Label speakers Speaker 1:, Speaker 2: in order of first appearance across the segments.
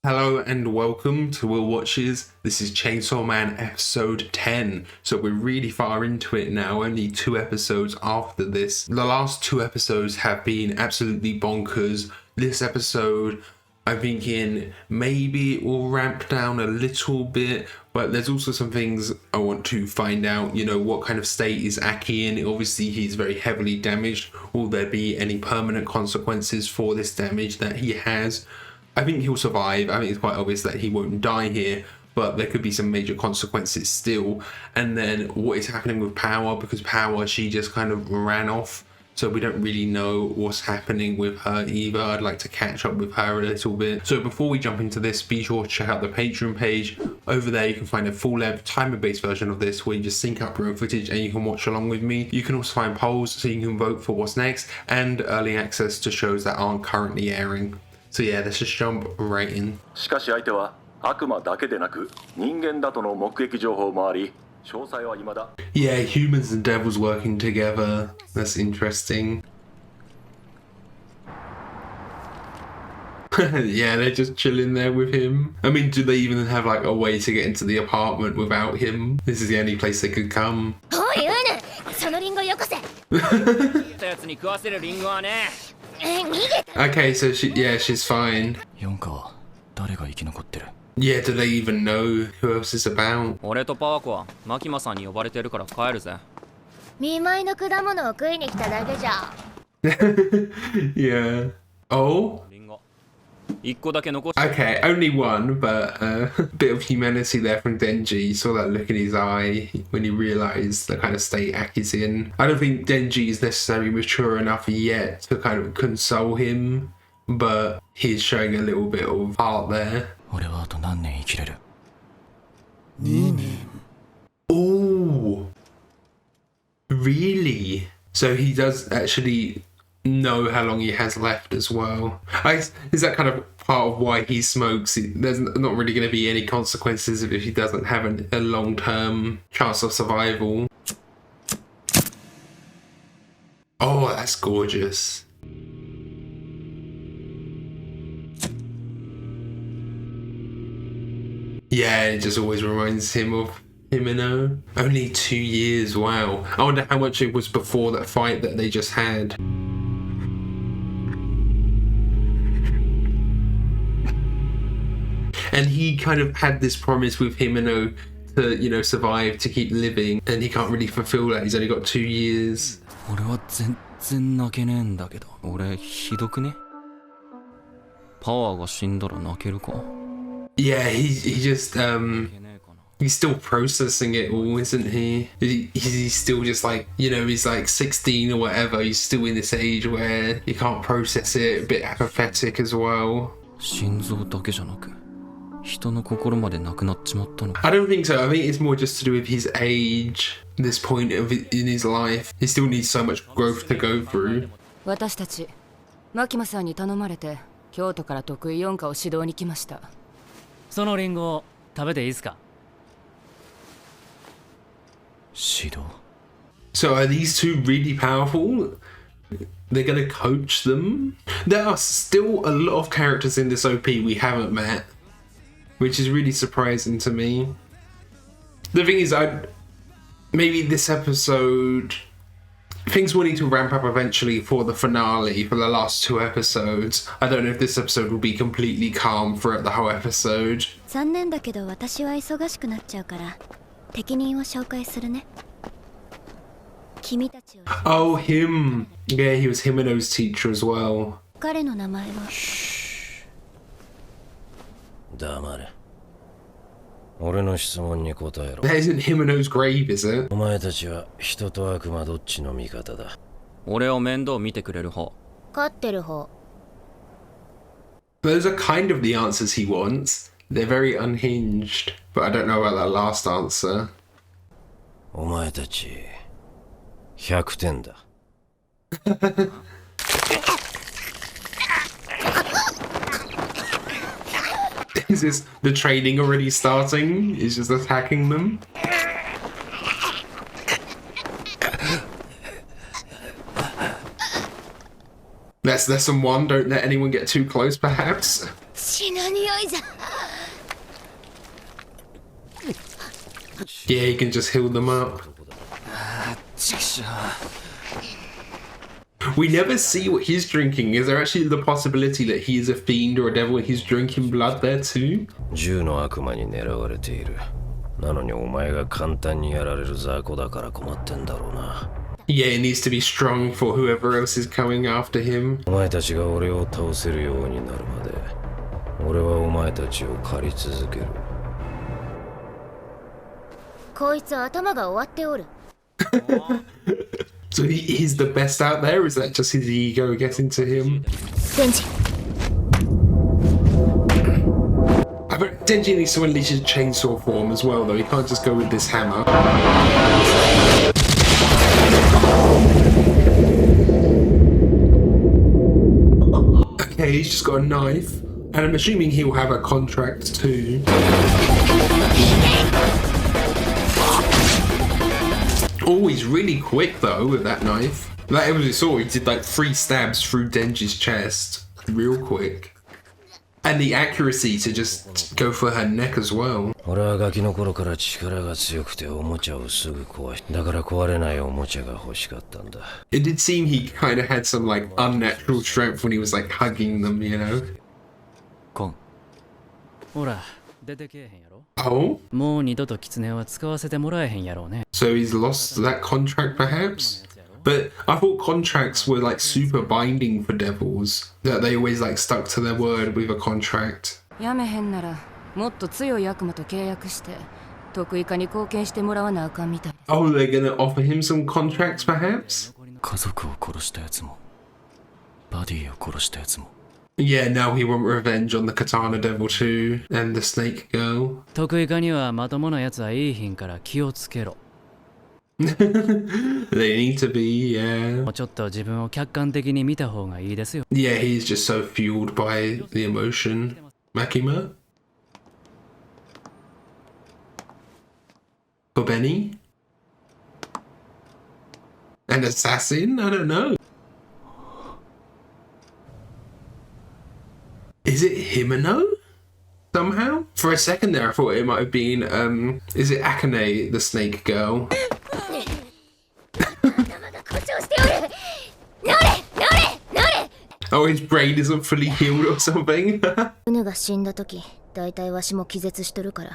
Speaker 1: Hello and welcome to Will Watches. This is Chainsaw Man episode 10. So we're really far into it now, only 2 episodes after this. The last 2 episodes have been absolutely bonkers. This episode, I'm thinking maybe it will ramp down a little bit, but there's also some things I want to find out. You know, what kind of state is Aki in? Obviously he's very heavily damaged. Will there be any permanent consequences for this damage that he has? I think he'll survive. I think it's quite obvious that he won't die here, but there could be some major consequences still. And then what is happening with Power, because Power, she just kind of ran off, so we don't really know what's happening with her either. I'd like to catch up with her a little bit. So before we jump into this, be sure to check out the Patreon page. Over there you can find a full-length timer-based version of this where you just sync up your own footage and you can watch along with me. You can also find polls so you can vote for what's next, and early access to shows that aren't currently airing. So yeah, let's just jump right in.
Speaker 2: しかし相手は悪魔だけでなく人間だとの目撃情報もあり、詳細は未だ。
Speaker 1: Yeah, humans and devils working together. That's interesting. Yeah, they're just chilling there with him. I mean, do they even have like a way to get into the apartment without him? This is the only place they could come. Okay, so she's fine. Yeah, do they even know who else is about? Yeah. Oh? Okay, only one, but a bit of humanity there from Denji. You saw that look in his eye when he realised the kind of state Aki's in. I don't think Denji is necessarily mature enough yet to kind of console him, but he's showing a little bit of heart there. Oh, really? So he does actually know how long he has left as well. Is that kind of part of why he smokes? There's not really going to be any consequences if he doesn't have a long-term chance of survival. Oh, that's gorgeous. Yeah, it just always reminds him of Himeno. Only 2 years, wow. I wonder how much it was before that fight that they just had. And he kind of had this promise with Himeno to, you know, survive, to keep living, and he can't really fulfill that. He's only got 2 years. Yeah, he just he's still processing it all, isn't he? He's still just like, you know, he's like 16 or whatever. He's still in this age where he can't process it, a bit apathetic as well. I don't think so. I think it's more just to do with his age, this point in his life. He still needs so much growth to go through. So are these two really powerful? They're gonna coach them? There are still a lot of characters in this OP we haven't met, which is really surprising to me. The thing is, maybe this episode, things will need to ramp up eventually for the finale, for the last 2 episodes. I don't know if this episode will be completely calm throughout the whole episode. Oh, him. Yeah, he was Himeno's teacher as well. That isn't Himeno's grave, is it? Those are kind of the answers he wants. They're very unhinged, but I don't know about that last answer. Is this the training already starting? He's just attacking them? Lesson 1, don't let anyone get too close, perhaps.
Speaker 3: 血の匂いじゃ。
Speaker 1: Yeah, he can just heal them up. We never see what he's drinking. Is there actually the possibility that he is a fiend or a devil and he's drinking blood there too?
Speaker 4: 銃の悪魔に狙われている。なのにお前が簡単にやられる雑魚だから困ってんだろうな。
Speaker 1: Yeah, it needs to be strong for whoever else is coming after him.
Speaker 4: お前たちが俺を倒せるようになるまで、俺はお前たちを狩り続ける。
Speaker 3: こいつ頭が終わっておる。
Speaker 1: So he's the best out there? Is that just his ego getting to him?
Speaker 3: デンジ。
Speaker 1: I bet Denji needs to unleash his chainsaw form as well, though. He can't just go with this hammer. Okay, he's just got a knife. And I'm assuming he'll have a contract too. Oh, he's really quick though with that knife. That episode we saw, he did like 3 stabs through Denji's chest. Real quick. And the accuracy to just go for her neck as well.
Speaker 4: 俺はガキの頃から力が強くておもちゃをすぐ壊し、だから壊れないおもちゃが欲しかったんだ。
Speaker 1: It did seem he kind of had some like unnatural strength when he was like hugging them, you know?
Speaker 5: コン。ほら、出てけえへんやろ。
Speaker 1: Oh?
Speaker 5: もう二度と狐は使わせてもらえへんやろうね。
Speaker 1: So he's lost that contract perhaps? But I thought contracts were like super binding for devils. That they always like stuck to their word with a contract.
Speaker 6: やめへんならもっと強い悪魔と契約して得意化に貢献してもらわなあかんみたい。
Speaker 1: Oh, they're gonna offer him some contracts perhaps?
Speaker 5: 家族を殺したやつも、バディを殺したやつも。
Speaker 1: Yeah, now he want revenge on the Katana Devil too, and the Snake Girl.
Speaker 5: 得意化にはまともなやつはいいひんから気をつけろ。
Speaker 1: They need to be, yeah.
Speaker 5: もうちょっと自分を客観的に見た方がいいですよ。
Speaker 1: Yeah, he's just so fueled by the emotion. Makima? For Benny? An assassin? I don't know. Is it Himeno? Somehow? For a second there I thought it might have been, is it Akane, the snake girl?
Speaker 3: 頭が故障しておる。乗れ乗れ乗れ。
Speaker 1: Oh, his brain isn't fully healed or something?
Speaker 3: 犬が死んだ時、だいたいわしも気絶しとるから、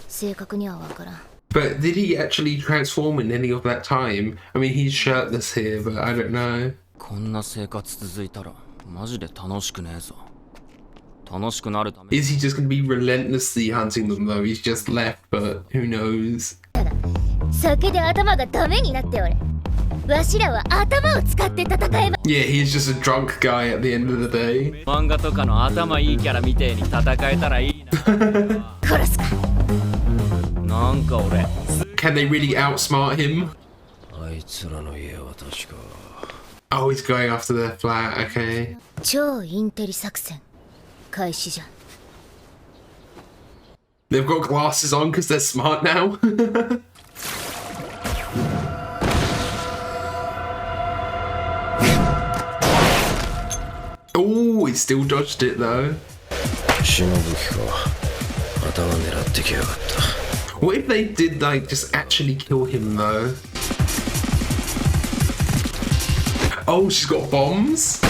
Speaker 3: 正確にはわからん。
Speaker 1: But did he actually transform in any of that time? I mean, he's shirtless here, but I don't know.
Speaker 7: こんな生活続いたらマジで楽しくねえぞ。楽しくなるため
Speaker 1: Is he just going to be relentlessly hunting them though? He's just left, but who knows?
Speaker 3: ただ、酒で頭がダメになっておる。わしらは頭を使って戦えば。
Speaker 1: Yeah, he's just a drunk guy at the end of the day.
Speaker 7: 漫画とかの頭いいキャラみてえに戦えたらいいな。
Speaker 3: 殺すか。
Speaker 7: なんか俺
Speaker 1: Can they really outsmart him?
Speaker 4: あいつらの家は確か。
Speaker 1: Oh, he's going after their flat, okay.
Speaker 3: 超インテリ作戦開始じゃ。
Speaker 1: They've got glasses on because they're smart now. Oh, he still dodged it though.
Speaker 4: 死の武器か。頭狙ってきやがった。
Speaker 1: What if they did like just actually kill him though? Oh, she's got bombs?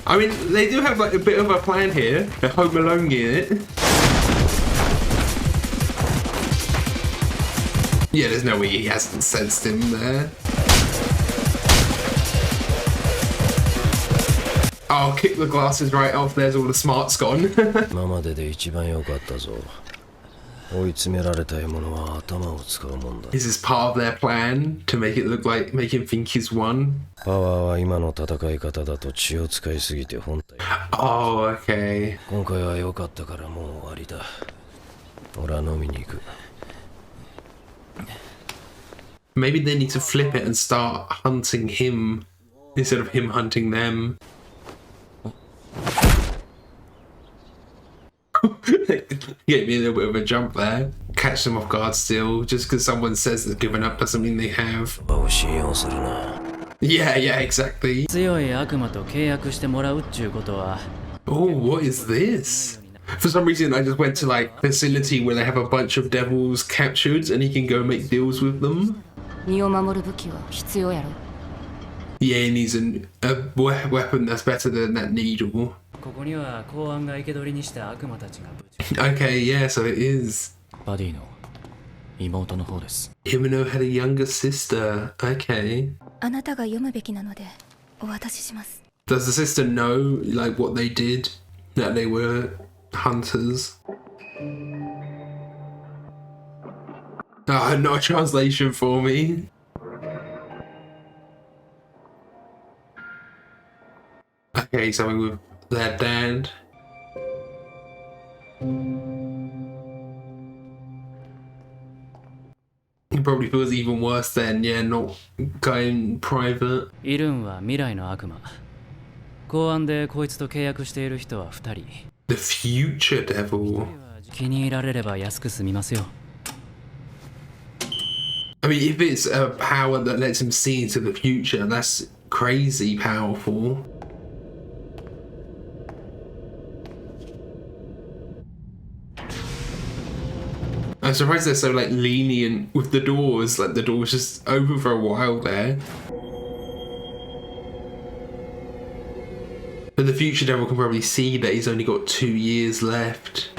Speaker 1: I mean, they do have like a bit of a plan here. A Home Alone unit. Yeah, there's no way he hasn't sensed him there. I'll kick the glasses right off. There's all the smarts gone.
Speaker 4: 今までで一番良かったぞ。追い詰められた獲物は頭を使うもんだ。
Speaker 1: This is part of their plan to make it look like, make him think he's won.
Speaker 4: パワーは今の戦い方だと血を使いすぎて本体。
Speaker 1: Oh, okay.
Speaker 4: 今回は良かったからもう終わりだ。俺は飲みに行く。
Speaker 1: Maybe they need to flip it and start hunting him instead of him hunting them. Get me a little bit of a jump there. Catch them off guard still. Just because someone says they've given up doesn't mean they have.
Speaker 4: を信用するな。
Speaker 1: Yeah, yeah, exactly.
Speaker 5: 強い悪魔と契約してもらうっちゅうことは
Speaker 1: Oh, what is this? For some reason, I just went to like facility where they have a bunch of devils captured, and he can go make deals with them.
Speaker 6: 身を守る武器は必要やろ。
Speaker 1: Yeah, he needs weapon that's better than that needle.
Speaker 5: ここには公安が生け捕りにした悪魔たちが部長
Speaker 1: Okay, yeah, so it is.
Speaker 7: バディの妹の方です。
Speaker 1: Himeno had a younger sister. Okay.
Speaker 3: あなたが読むべきなのでお渡しします。
Speaker 1: Does the sister know like what they did? That they were hunters? Ah, no translation for me. Okay, something with their dad. He probably feels even worse then, yeah, not going private.
Speaker 5: イルンは未来の悪魔公安でこいつと契約している人は2人
Speaker 1: The future devil.
Speaker 5: 気に入られれば安く済みますよ
Speaker 1: I mean, if it's a power that lets him see into the future, that's crazy powerful. I'm surprised they're so like lenient with the doors. Like the door was just open for a while there. But the future devil can probably see that he's only got 2 years left.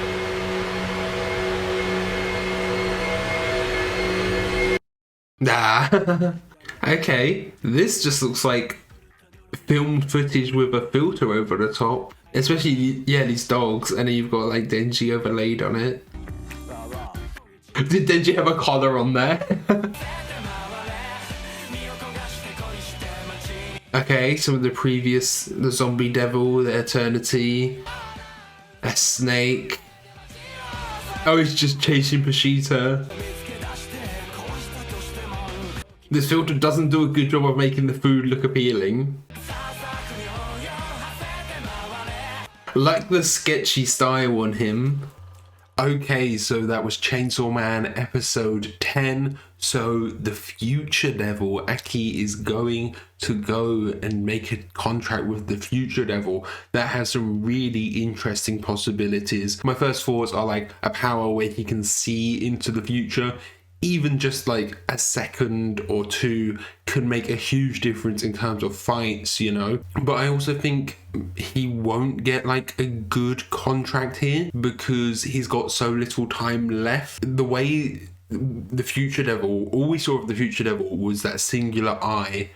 Speaker 1: Nah. Okay, this just looks like filmed footage with a filter over the top. Especially, yeah, these dogs, and then you've got like Denji overlaid on it. Did Denji have a collar on there? Okay, some of the previous, the zombie devil, the eternity, a snake. Oh, he's just chasing Pashita. This filter doesn't do a good job of making the food look appealing. Like the sketchy style on him. Okay, so that was Chainsaw Man episode 10. So the future devil, Aki, is going to go and make a contract with the future devil that has some really interesting possibilities. My first thoughts are like a power where he can see into the future. Even just like a second or two can make a huge difference in terms of fights, you know. But I also think he won't get like a good contract here because he's got so little time left. The way the future devil, all we saw of the future devil was that singular eye,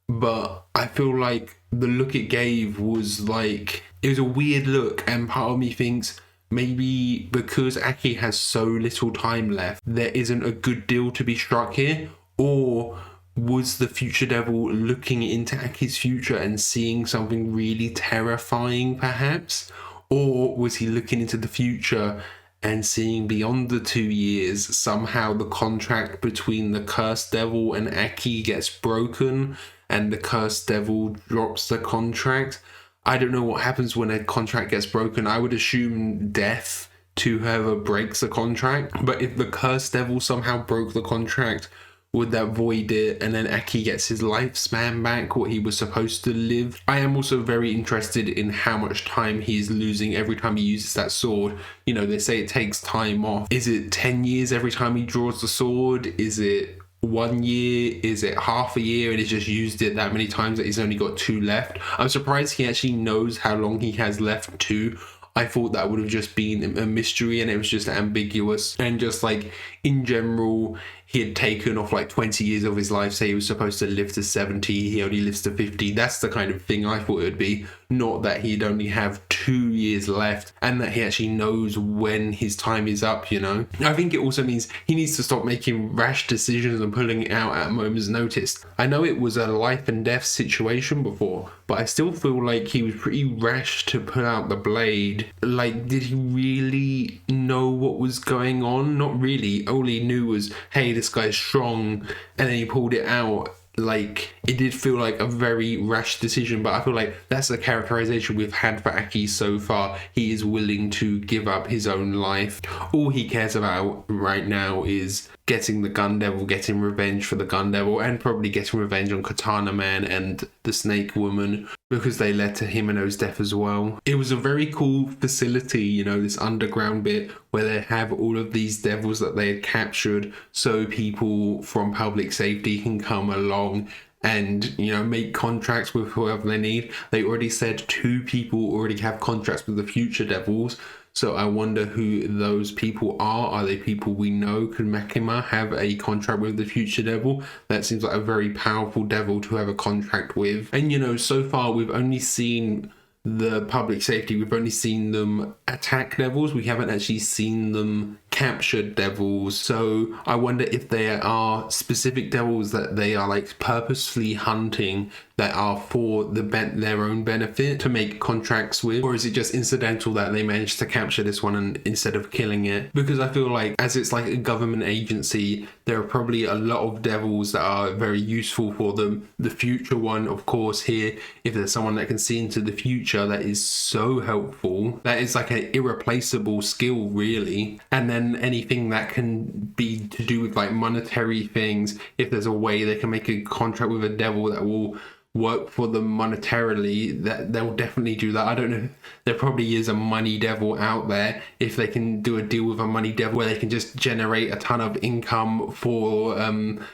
Speaker 1: but I feel like the look it gave was like, it was a weird look, and part of me thinks maybe because Aki has so little time left, there isn't a good deal to be struck here. Or was the future devil looking into Aki's future and seeing something really terrifying perhaps? Or was he looking into the future and seeing beyond the 2 years, somehow the contract between the cursed devil and Aki gets broken and the cursed devil drops the contract? I don't know what happens when a contract gets broken. I would assume death to whoever breaks the contract. But if the cursed devil somehow broke the contract, would that void it and then Aki gets his lifespan back, what he was supposed to live? I am also very interested in how much time he's losing every time he uses that sword. You know, they say it takes time off. Is it 10 years every time he draws the sword? Is it 1 year? Is it half a year and he's just used it that many times that he's only got 2 left? I'm surprised he actually knows how long he has left too. I thought that would have just been a mystery and it was just ambiguous. And just like in general, he had taken off like 20 years of his life. Say he was supposed to live to 70, he only lives to 50. That's the kind of thing I thought it would be. Not that he'd only have 2 years left and that he actually knows when his time is up, you know? I think it also means he needs to stop making rash decisions and pulling it out at a moment's notice. I know it was a life and death situation before, but I still feel like he was pretty rash to pull out the blade. Like, did he really know what was going on? Not really. All he knew was, hey, this guy's strong, and then he pulled it out. Like, it did feel like a very rash decision, but I feel like that's the characterization we've had for Aki so far. He is willing to give up his own life. All he cares about right now is getting the Gun Devil, getting revenge for the Gun Devil, and probably getting revenge on Katana Man and the Snake Woman, because they led to Himeno's death as well. It was a very cool facility, you know, this underground bit where they have all of these devils that they had captured, so people from public safety can come along and, you know, make contracts with whoever they need. They already said 2 people already have contracts with the future devils. So I wonder who those people are. Are they people we know? Could Makima have a contract with the future devil? That seems like a very powerful devil to have a contract with. And, you know, so far we've only seen the public safety, we've only seen them attack devils. We haven't actually seen them capture devils. So I wonder if there are specific devils that they are like purposefully hunting that are for their own benefit to make contracts with, or is it just incidental that they managed to capture this one and instead of killing it? Because I feel like as it's like a government agency, there are probably a lot of devils that are very useful for them. The future one, of course, here, if there's someone that can see into the future, that is so helpful. That is like an irreplaceable skill, really. And then anything that can be to do with like monetary things, if there's a way they can make a contract with a devil that will work for them monetarily, that they'll definitely do that. I don't know, there probably is a money devil out there. If they can do a deal with a money devil where they can just generate a ton of income for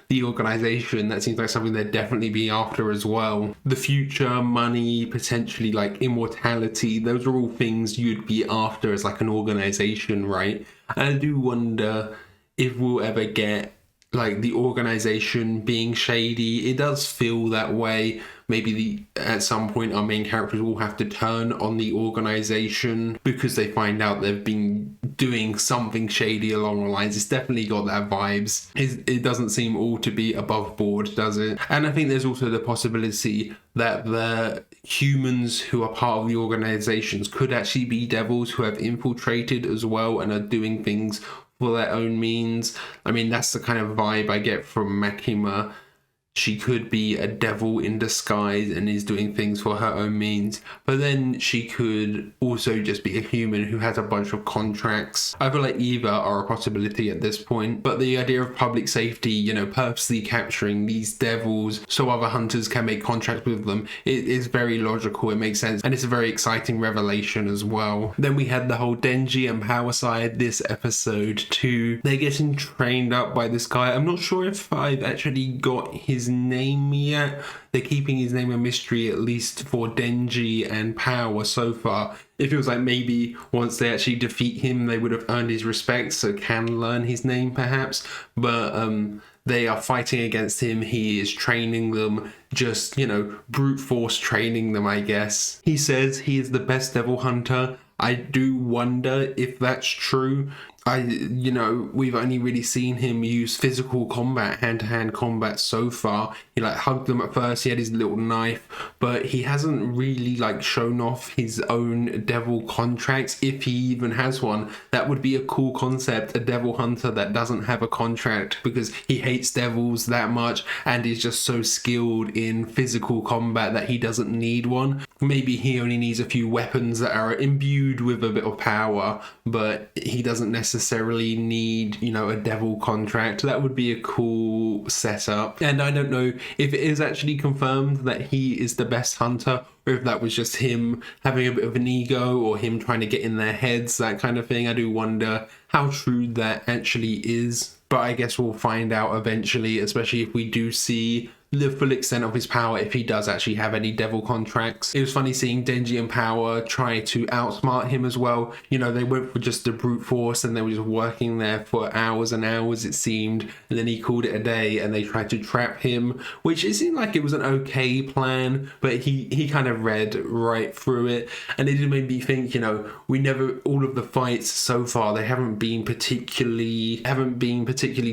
Speaker 1: the organization, that seems like something they'd definitely be after as well. The future, money, potentially like immortality, those are all things you'd be after as like an organization, right? And I do wonder if we'll ever get like the organization being shady. It does feel that way. Maybe at some point our main characters will have to turn on the organization because they find out they've been doing something shady along the lines. It's definitely got that vibes. It doesn't seem all to be above board, does it? And I think there's also the possibility that the humans who are part of the organizations could actually be devils who have infiltrated as well and are doing things for their own means. I mean, that's the kind of vibe I get from Makima. She could be a devil in disguise and is doing things for her own means, but then she could also just be a human who has a bunch of contracts. I feel like either are a possibility at this point, but the idea of public safety, you know, purposely capturing these devils so other hunters can make contracts with them, it is very logical, it makes sense, and it's a very exciting revelation as well. Then we had the whole Denji and Power side this episode too. They're getting trained up by this guy. I'm not sure if I've actually got his name yet. They're keeping his name a mystery, at least for Denji and Power so far. It feels like maybe once they actually defeat him, they would have earned his respect, so can learn his name perhaps. But they are fighting against him. He is training them, just, you know, brute force training them, I guess. He says he is the best devil hunter. I do wonder if that's true. You know, we've only really seen him use physical combat, hand-to-hand combat so far. He like hugged them at first, he had his little knife, but he hasn't really like shown off his own devil contracts, if he even has one. That would be a cool concept, a devil hunter that doesn't have a contract because he hates devils that much and is just so skilled in physical combat that he doesn't need one. Maybe he only needs a few weapons that are imbued with a bit of power, but he doesn't necessarily need, you know, a devil contract. That would be a cool setup. And I don't know if it is actually confirmed that he is the best hunter, or if that was just him having a bit of an ego or him trying to get in their heads, that kind of thing. I do wonder how true that actually is, but I guess we'll find out eventually, especially if we do see the full extent of his power, if he does actually have any devil contracts. It was funny seeing Denji and Power try to outsmart him as well. You know, they went for just the brute force and they were just working there for hours and hours, it seemed, and then he called it a day and they tried to trap him, which it seemed like it was an okay plan, but he kind of read right through it. And it did make me think, you know, all of the fights so far, they haven't been particularly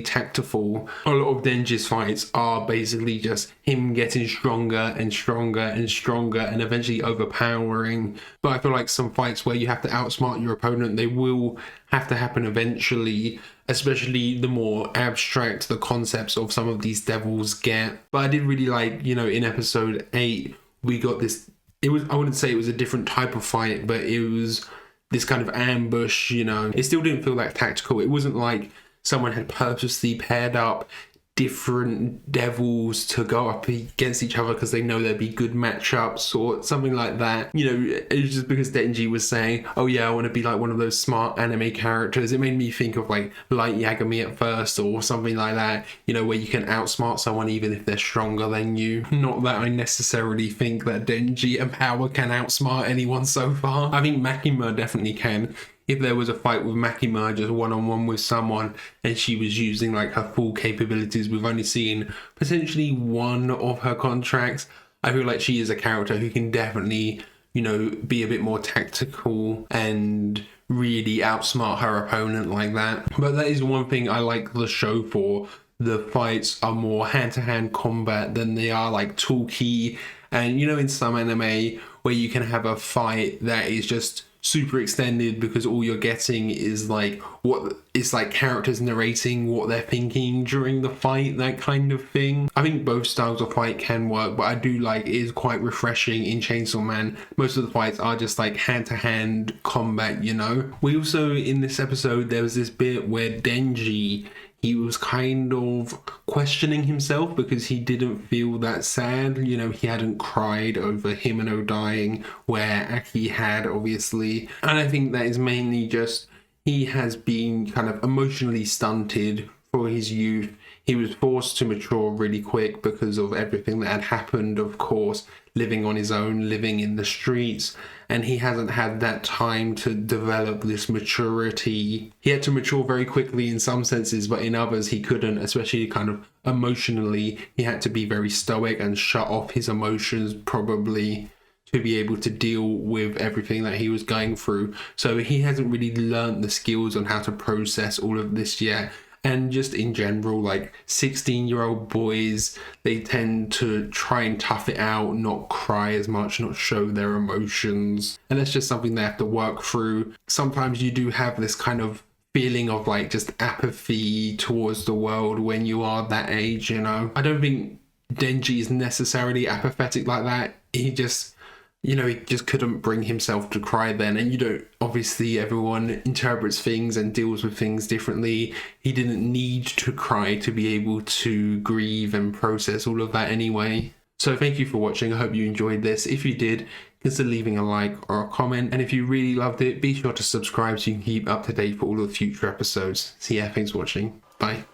Speaker 1: tactful. A lot of Denji's fights are basically just him getting stronger and stronger and stronger and eventually overpowering. But I feel like some fights where you have to outsmart your opponent, they will have to happen eventually, especially the more abstract the concepts of some of these devils get. But I did really like, you know, in episode 8 we got this, I wouldn't say it was a different type of fight, but it was this kind of ambush, you know. It still didn't feel that tactical. It wasn't like someone had purposely paired up different devils to go up against each other because they know there'd be good matchups or something like that. You know, it was just because Denji was saying, oh yeah, I want to be like one of those smart anime characters. It made me think of like Light Yagami at first or something like that, you know, where you can outsmart someone even if they're stronger than you. Not that I necessarily think that Denji and Power can outsmart anyone so far. I think Makima definitely can. If there was a fight with Makima just one-on-one with someone and she was using like her full capabilities, we've only seen potentially one of her contracts. I feel like she is a character who can definitely, you know, be a bit more tactical and really outsmart her opponent like that. But that is one thing I like the show for. The fights are more hand-to-hand combat than they are like talky. And you know, in some anime where you can have a fight that is just super extended because all you're getting is like what it's like characters narrating what they're thinking during the fight, that kind of thing. I think both styles of fight can work, but I do like it is quite refreshing in Chainsaw Man. Most of the fights are just like hand-to-hand combat, you know. We also, in this episode, there was this bit where Denji, he was kind of questioning himself because he didn't feel that sad. You know, he hadn't cried over Himeno dying where Aki had, obviously. And I think that is mainly just he has been kind of emotionally stunted for his youth. He was forced to mature really quick because of everything that had happened, of course, living on his own, living in the streets, and he hasn't had that time to develop this maturity. He had to mature very quickly in some senses, but in others he couldn't, especially kind of emotionally. He had to be very stoic and shut off his emotions probably to be able to deal with everything that he was going through. So he hasn't really learned the skills on how to process all of this yet. And just in general, like 16-year-old boys, they tend to try and tough it out, not cry as much, not show their emotions. And that's just something they have to work through. Sometimes you do have this kind of feeling of like just apathy towards the world when you are that age, you know. I don't think Denji is necessarily apathetic like that. He just, you know, he just couldn't bring himself to cry then. And you don't, obviously everyone interprets things and deals with things differently. He didn't need to cry to be able to grieve and process all of that anyway. So thank you for watching. I hope you enjoyed this. If you did, consider leaving a like or a comment. And if you really loved it, be sure to subscribe so you can keep up to date for all of the future episodes. So yeah, thanks for watching. Bye.